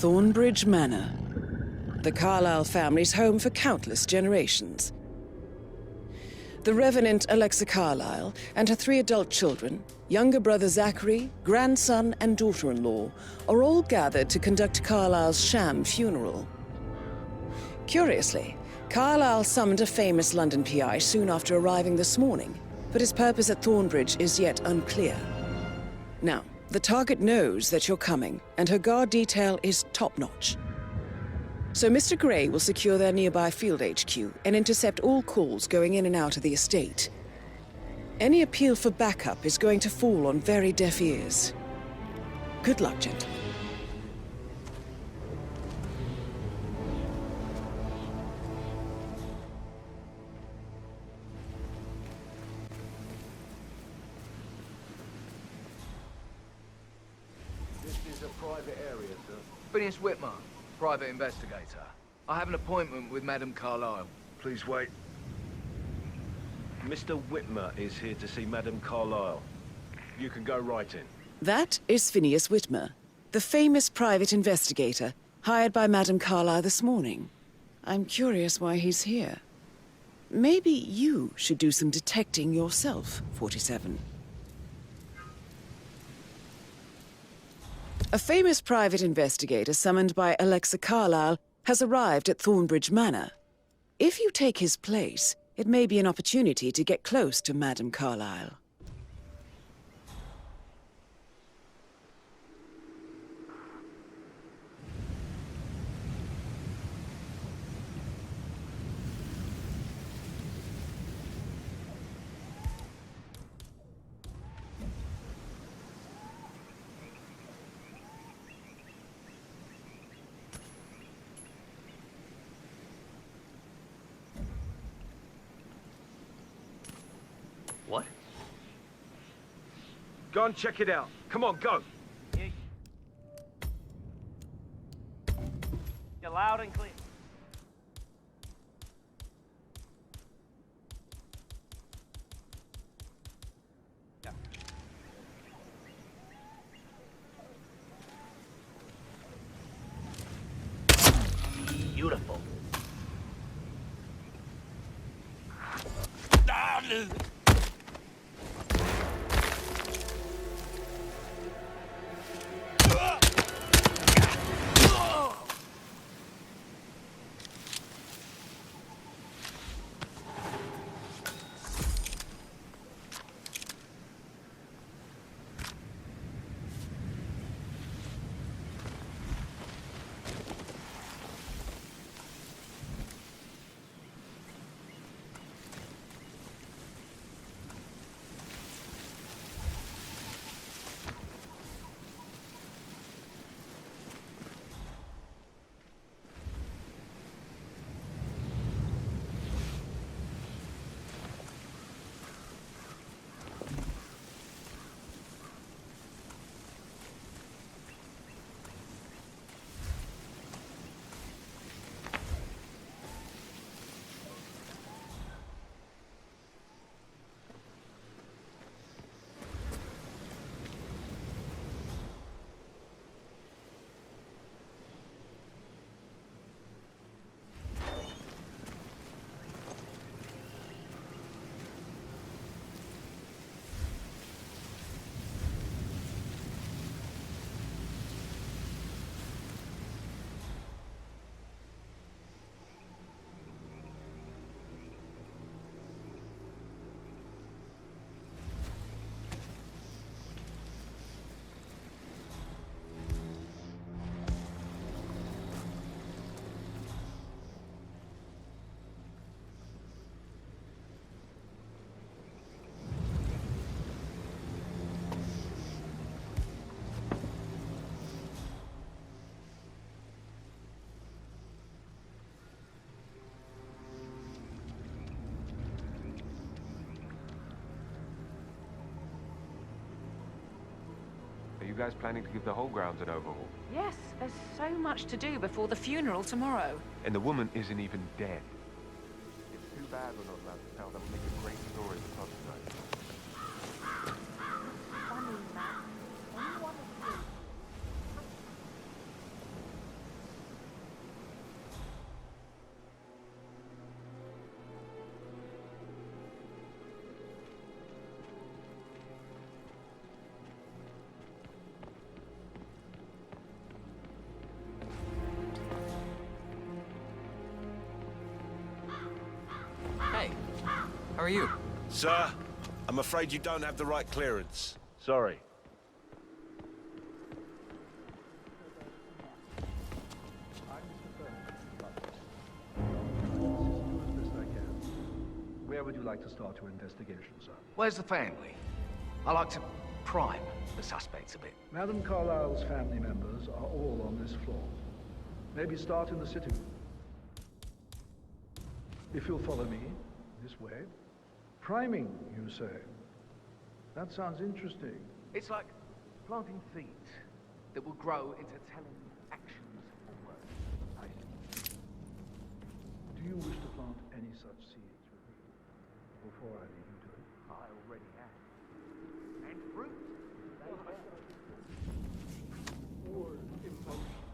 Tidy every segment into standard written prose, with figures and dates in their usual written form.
Thornbridge Manor, the Carlyle family's home for countless generations. The Revenant Alexa Carlyle and her 3 adult children, younger brother Zachary, grandson and daughter-in-law, are all gathered to conduct Carlyle's sham funeral. Curiously, Carlyle summoned a famous London PI soon after arriving this morning, but his purpose at Thornbridge is yet unclear. Now, the target knows that you're coming, and her guard detail is top-notch. So Mr. Gray will secure their nearby field HQ and intercept all calls going in and out of the estate. Any appeal for backup is going to fall on very deaf ears. Good luck, gentlemen. Private area, sir. Phineas Whitmer, private investigator. I have an appointment with Madame Carlyle. Please wait. Mr. Whitmer is here to see Madame Carlyle. You can go right in. That is Phineas Whitmer, the famous private investigator hired by Madame Carlyle this morning. I'm curious why he's here. Maybe you should do some detecting yourself, 47. A famous private investigator summoned by Alexa Carlyle has arrived at Thornbridge Manor. If you take his place, it may be an opportunity to get close to Madame Carlyle. What? Go and check it out. Come on, go. Yeah. You're loud and clear. Yeah. Beautiful. Are you guys planning to give the whole grounds an overhaul? Yes, there's so much to do before the funeral tomorrow. And the woman isn't even dead. It's too bad we're not allowed to tell. That would make a great story for Todd tonight. Funny, man. Anyone of you. Hey, how are you? Sir, I'm afraid you don't have the right clearance. Sorry. Where would you like to start your investigation, sir? Where's the family? I like to prime the suspects a bit. Madam Carlyle's family members are all on this floor. Maybe start in the sitting room. If you'll follow me, this way. Priming, you say? That sounds interesting. It's like planting seeds that will grow into telling actions or words. I see. Do you wish to plant any such seeds with me before I leave you to it? I already have. And fruit.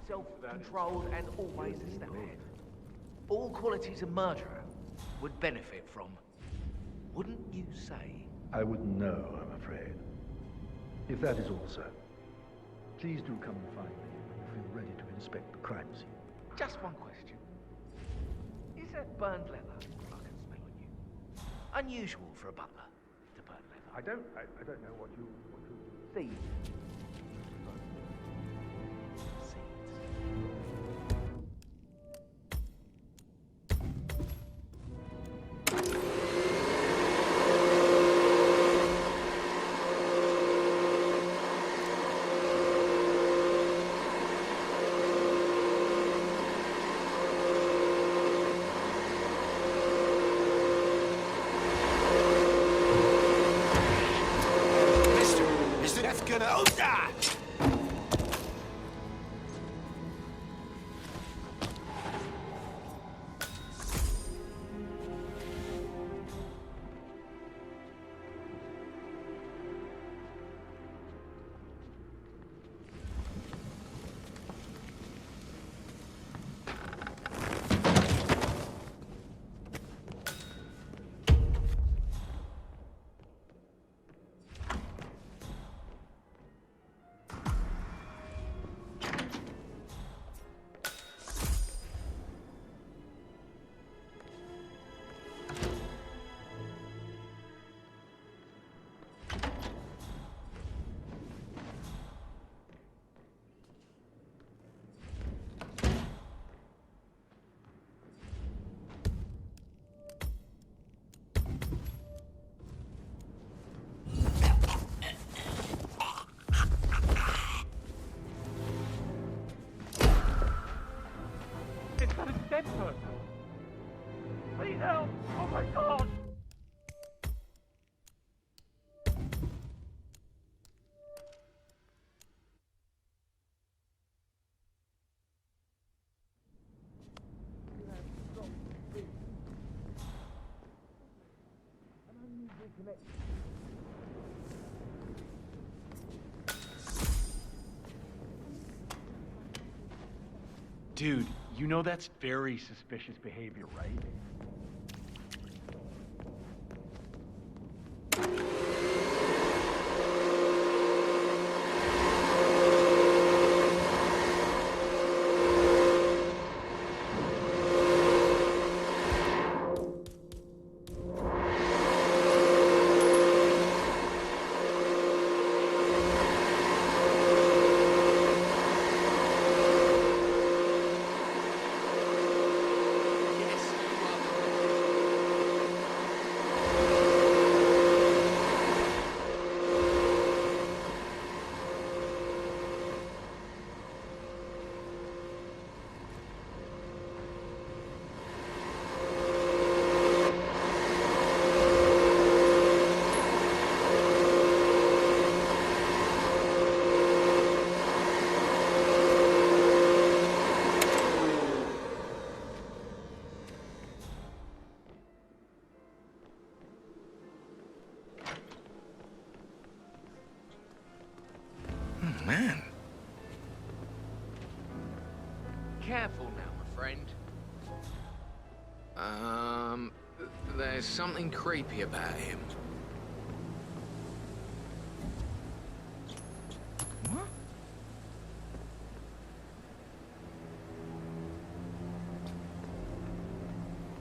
Self-controlled and always a step ahead. All qualities a murderer would benefit from. Wouldn't you say? I wouldn't know, I'm afraid. If that is all, sir, please do come and find me when you feel ready to inspect the crime scene. Just one question. Is that burned leather I can smell on you? Unusual for a butler to burn leather. I don't know what you... Seeds. Seeds. Dead person. Please help! Oh my God! Dude, you know that's very suspicious behavior, right? man. Careful now, my friend. There's something creepy about him. What?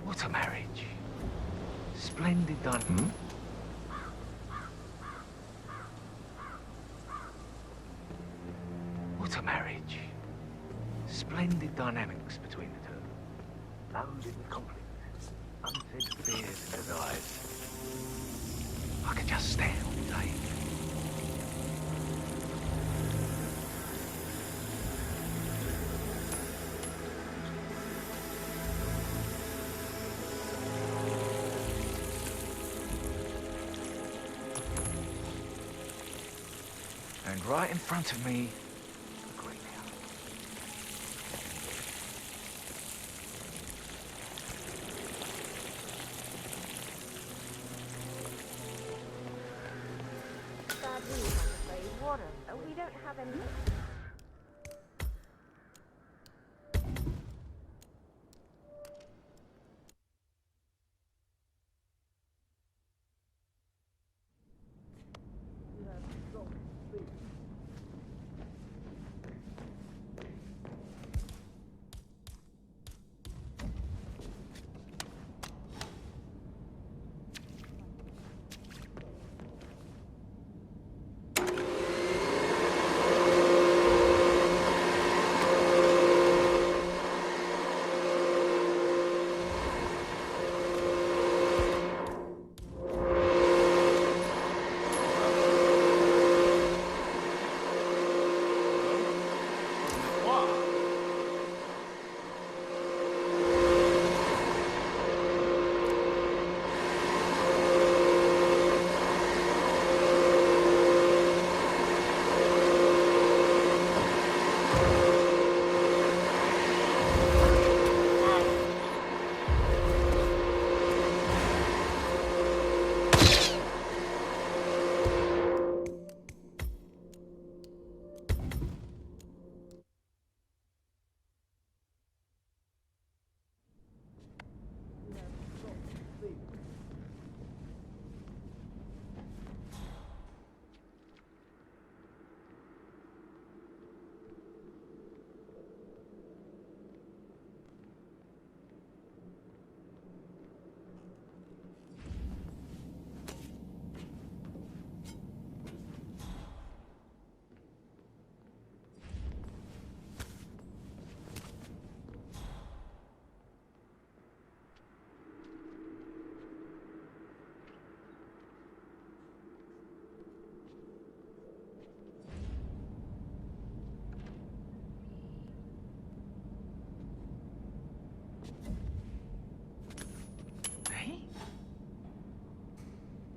What a marriage. Splendid done. What a marriage. Splendid dynamics between the two. Loaded with conflict. Unsaid fears in his eyes. I could just stare all day. And right in front of me, a graveyard. Bad news, I'm afraid. Water. We don't have any.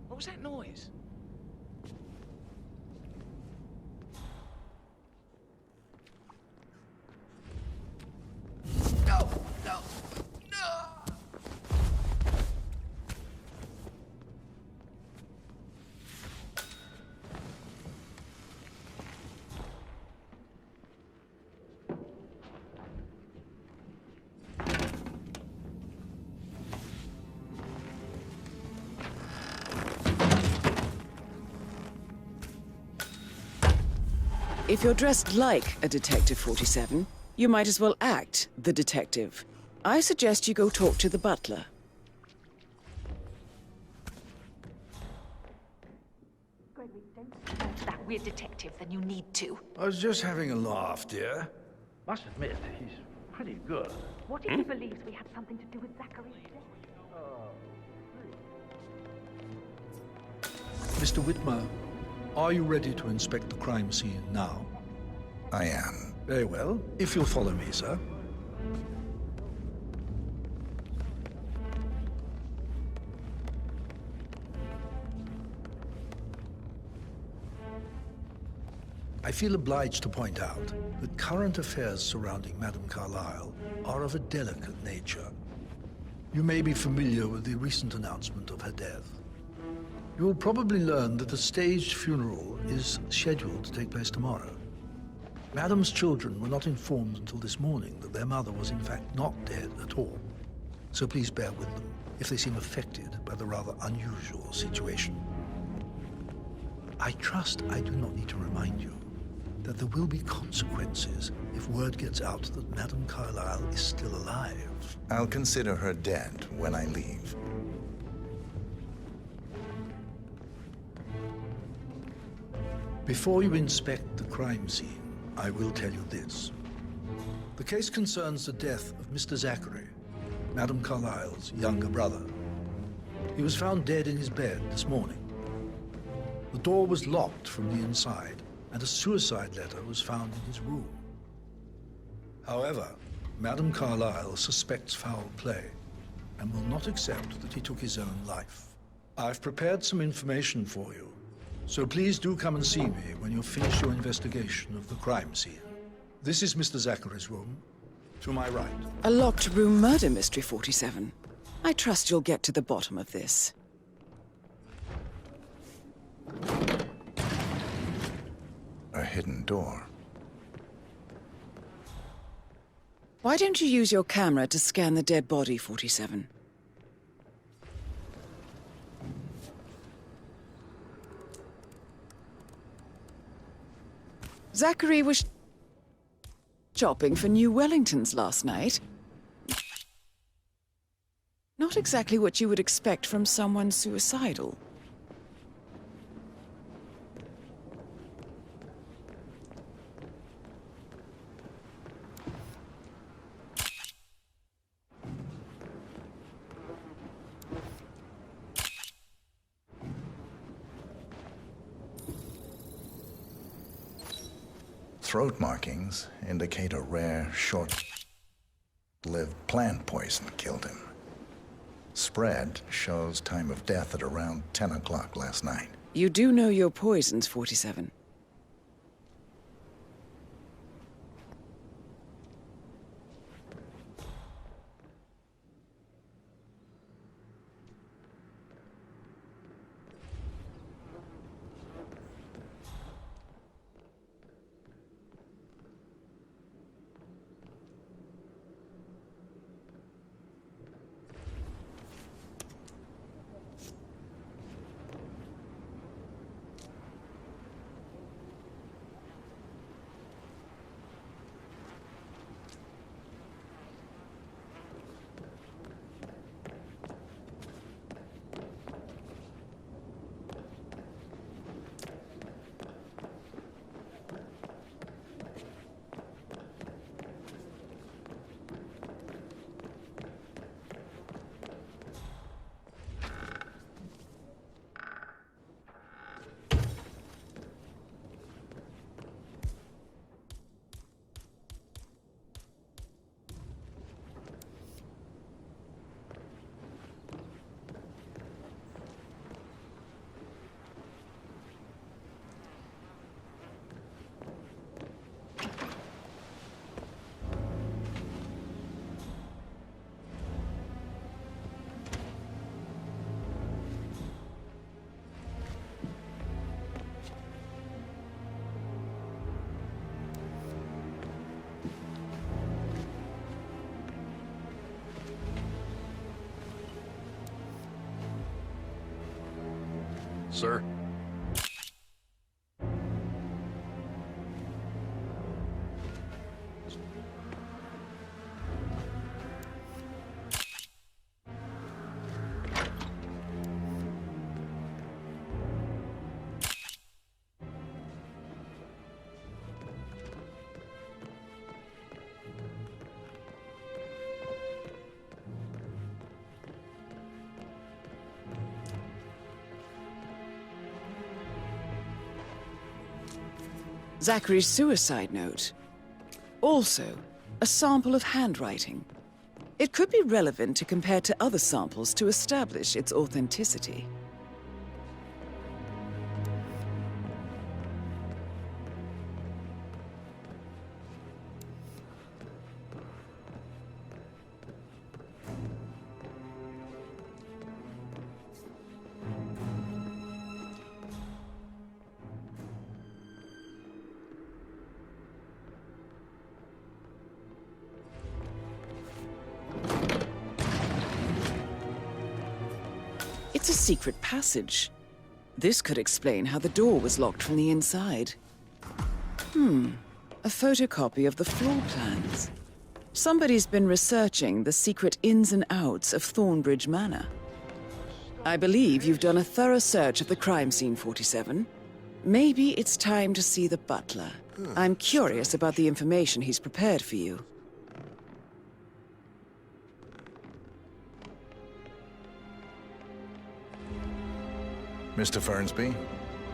What was that noise? No! No! No! If you're dressed like a Detective 47, you might as well act the detective. I suggest you go talk to the butler. Gregory, don't talk to that weird detective than you need to. I was just having a laugh, dear. Must admit, he's pretty good. What if he believes we had something to do with Zachary's death? Mr. Whitmer, are you ready to inspect the crime scene now? I am. Very well. If you'll follow me, sir. I feel obliged to point out that current affairs surrounding Madame Carlyle are of a delicate nature. You may be familiar with the recent announcement of her death. You will probably learn that a staged funeral is scheduled to take place tomorrow. Madam's children were not informed until this morning that their mother was in fact not dead at all. So please bear with them if they seem affected by the rather unusual situation. I trust I do not need to remind you that there will be consequences if word gets out that Madame Carlyle is still alive. I'll consider her dead when I leave. Before you inspect the crime scene, I will tell you this. The case concerns the death of Mr. Zachary, Madame Carlyle's younger brother. He was found dead in his bed this morning. The door was locked from the inside, and a suicide letter was found in his room. However, Madame Carlyle suspects foul play and will not accept that he took his own life. I've prepared some information for you, so please do come and see me when you finish your investigation of the crime scene. This is Mr. Zachary's room, to my right. A locked room murder mystery, 47. I trust you'll get to the bottom of this. A hidden door. Why don't you use your camera to scan the dead body, 47? Zachary was shopping for new Wellingtons last night. Not exactly what you would expect from someone suicidal. Throat markings indicate a rare, short-lived plant poison killed him. Spread shows time of death at around 10 o'clock last night. You do know your poisons, 47. Sir? Zachary's suicide note. Also, a sample of handwriting. It could be relevant to compare to other samples to establish its authenticity. a secret passage. This could explain how the door was locked from the inside. A photocopy of the floor plans. Somebody's been researching the secret ins and outs of Thornbridge Manor. I believe you've done a thorough search of the crime scene, 47. Maybe it's time to see the butler. I'm curious about the information he's prepared for you. Mr. Fernsby,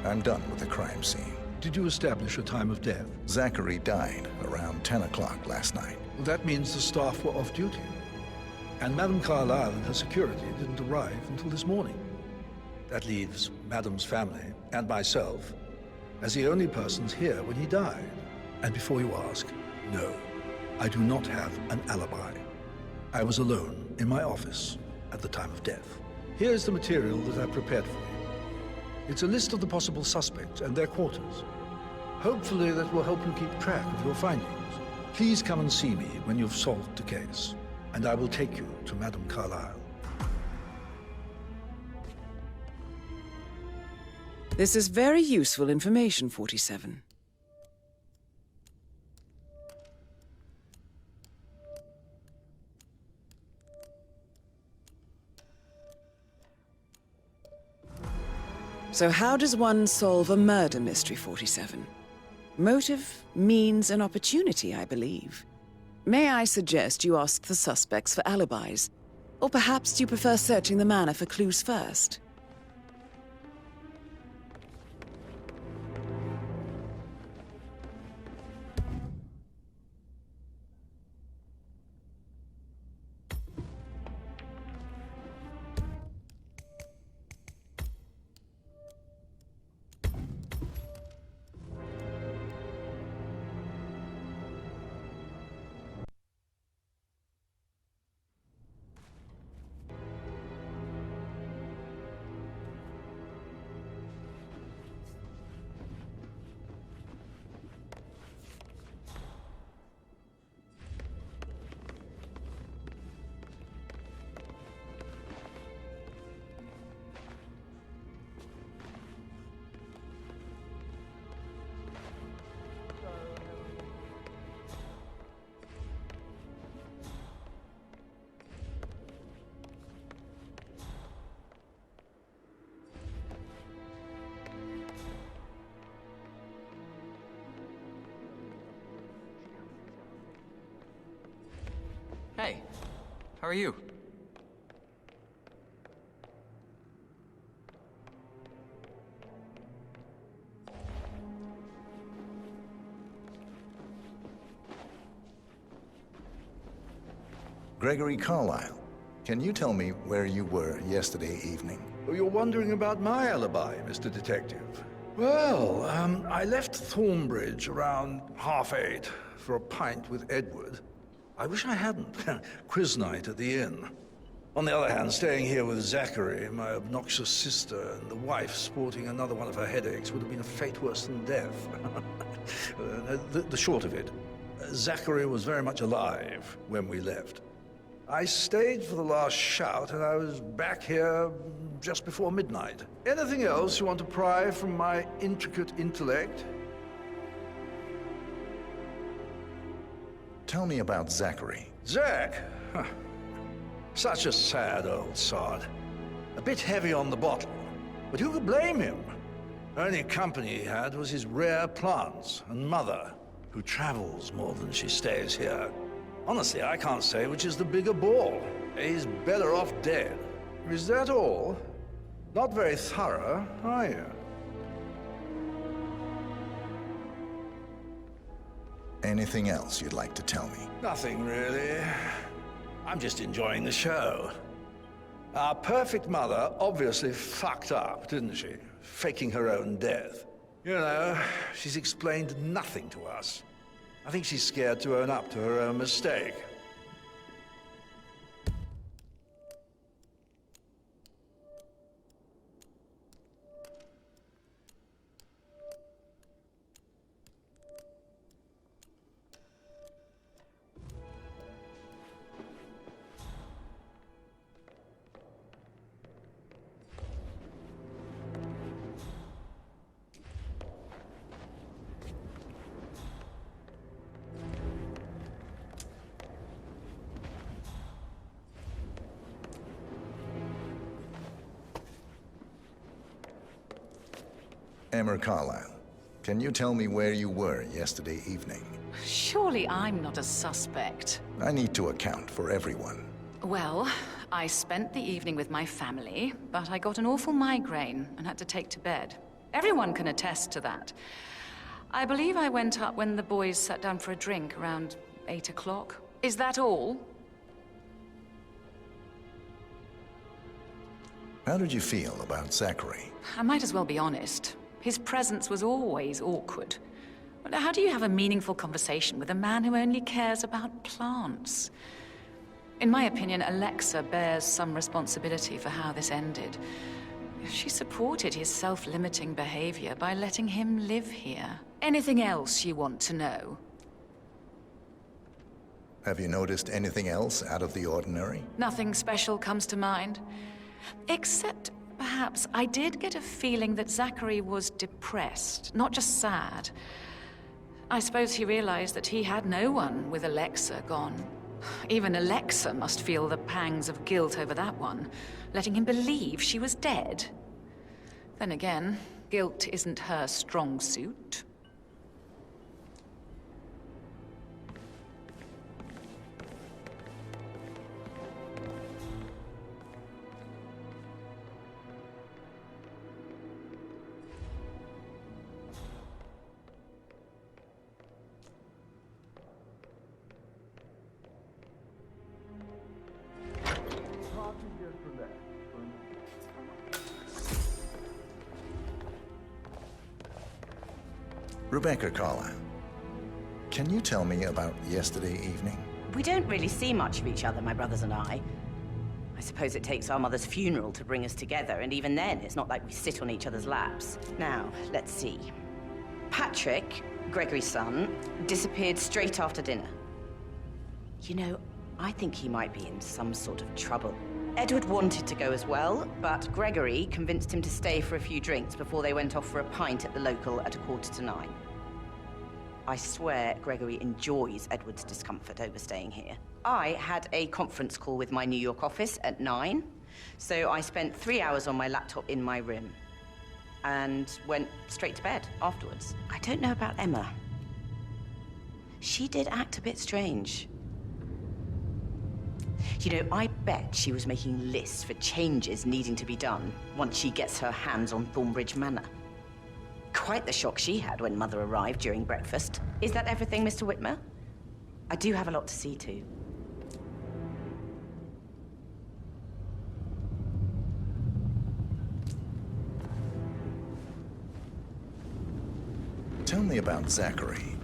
I'm done with the crime scene. Did you establish a time of death? Zachary died around 10 o'clock last night. Well, that means the staff were off duty. And Madame Carlyle and her security didn't arrive until this morning. That leaves Madame's family and myself as the only persons here when he died. And before you ask, no, I do not have an alibi. I was alone in my office at the time of death. Here's the material that I prepared for you. It's a list of the possible suspects and their quarters. Hopefully that will help you keep track of your findings. Please come and see me when you've solved the case, and I will take you to Madame Carlyle. This is very useful information, 47. So how does one solve a murder mystery, 47? Motive, means, and opportunity, I believe. May I suggest you ask the suspects for alibis? Or perhaps do you prefer searching the manor for clues first? Hey, how are you? Gregory Carlyle, can you tell me where you were yesterday evening? Oh, you're wondering about my alibi, Mr. Detective. Well, I left Thornbridge around 8:30 for a pint with Edward. I wish I hadn't. Quiz night at the inn. On the other hand, staying here with Zachary, my obnoxious sister, and the wife sporting another one of her headaches would have been a fate worse than death. The short of it, Zachary was very much alive when we left. I stayed for the last shout, and I was back here just before midnight. Anything else you want to pry from my intricate intellect? Tell me about Zachary. Zach? Huh. Such a sad old sod. A bit heavy on the bottle, but who could blame him? Only company he had was his rare plants and mother, who travels more than she stays here. Honestly, I can't say which is the bigger ball. He's better off dead. Is that all? Not very thorough, are you? Anything else you'd like to tell me? Nothing really. I'm just enjoying the show. Our perfect mother obviously fucked up, didn't she? Faking her own death. You know, she's explained nothing to us. I think she's scared to own up to her own mistake. Emma Carlyle, can you tell me where you were yesterday evening? Surely I'm not a suspect. I need to account for everyone. Well, I spent the evening with my family, but I got an awful migraine and had to take to bed. Everyone can attest to that. I believe I went up when the boys sat down for a drink around 8 o'clock. Is that all? How did you feel about Zachary? I might as well be honest. His presence was always awkward. But how do you have a meaningful conversation with a man who only cares about plants? In my opinion, Alexa bears some responsibility for how this ended. She supported his self-limiting behavior by letting him live here. Anything else you want to know? Have you noticed anything else out of the ordinary? Nothing special comes to mind. Except, perhaps, I did get a feeling that Zachary was depressed, not just sad. I suppose he realized that he had no one with Alexa gone. Even Alexa must feel the pangs of guilt over that one, letting him believe she was dead. Then again, guilt isn't her strong suit. Rebecca Carlyle, can you tell me about yesterday evening? We don't really see much of each other, my brothers and I. I suppose it takes our mother's funeral to bring us together, and even then, it's not like we sit on each other's laps. Now, let's see. Patrick, Gregory's son, disappeared straight after dinner. You know, I think he might be in some sort of trouble. Edward wanted to go as well, but Gregory convinced him to stay for a few drinks before they went off for a pint at the local at 8:45. I swear Gregory enjoys Edward's discomfort over staying here. I had a conference call with my New York office at 9, so I spent 3 hours on my laptop in my room and went straight to bed afterwards. I don't know about Emma. She did act a bit strange. You know, I bet she was making lists for changes needing to be done once she gets her hands on Thornbridge Manor. Quite the shock she had when Mother arrived during breakfast. Is that everything, Mr. Whitmer? I do have a lot to see to. Tell me about Zachary.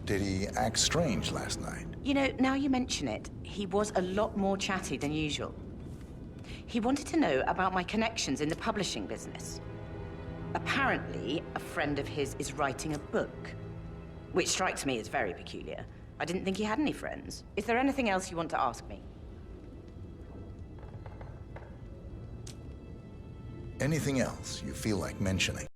Did he act strange last night? You know, now you mention it, he was a lot more chatty than usual. He wanted to know about my connections in the publishing business. Apparently, a friend of his is writing a book, which strikes me as very peculiar. I didn't think he had any friends. Is there anything else you want to ask me? Anything else you feel like mentioning?